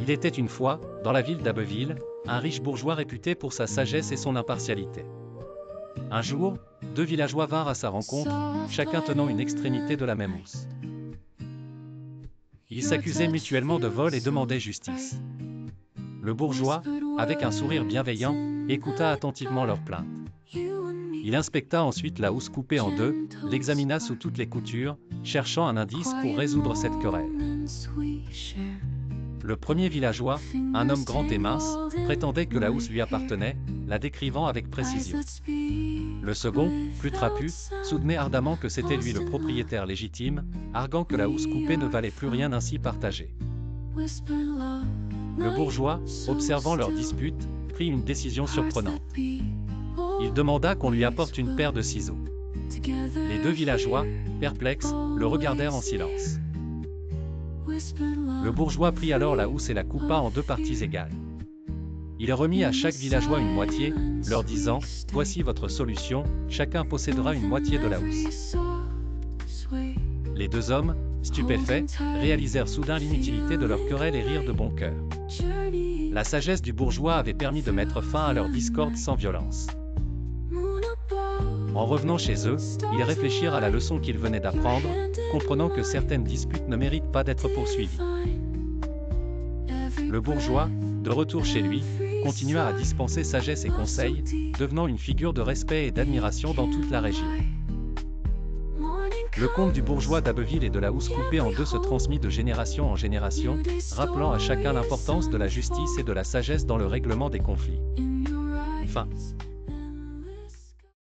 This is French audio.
Il était une fois, dans la ville d'Abbeville, un riche bourgeois réputé pour sa sagesse et son impartialité. Un jour, deux villageois vinrent à sa rencontre, chacun tenant une extrémité de la même housse. Ils s'accusaient mutuellement de vol et demandaient justice. Le bourgeois, avec un sourire bienveillant, écouta attentivement leurs plaintes. Il inspecta ensuite la housse coupée en deux, l'examina sous toutes les coutures, cherchant un indice pour résoudre cette querelle. Le premier villageois, un homme grand et mince, prétendait que la housse lui appartenait, la décrivant avec précision. Le second, plus trapu, soutenait ardemment que c'était lui le propriétaire légitime, arguant que la housse coupée ne valait plus rien ainsi partagée. Le bourgeois, observant leur dispute, prit une décision surprenante. Il demanda qu'on lui apporte une paire de ciseaux. Les deux villageois, perplexes, le regardèrent en silence. Le bourgeois prit alors la housse et la coupa en deux parties égales. Il remit à chaque villageois une moitié, leur disant « Voici votre solution, chacun possédera une moitié de la housse. » Les deux hommes, stupéfaits, réalisèrent soudain l'inutilité de leur querelle et rirent de bon cœur. La sagesse du bourgeois avait permis de mettre fin à leur discorde sans violence. En revenant chez eux, ils réfléchirent à la leçon qu'ils venaient d'apprendre, comprenant que certaines disputes ne méritent pas d'être poursuivies. Le bourgeois, de retour chez lui, continua à dispenser sagesse et conseils, devenant une figure de respect et d'admiration dans toute la région. Le conte du bourgeois d'Abbeville et de la housse coupée en deux se transmit de génération en génération, rappelant à chacun l'importance de la justice et de la sagesse dans le règlement des conflits. Fin.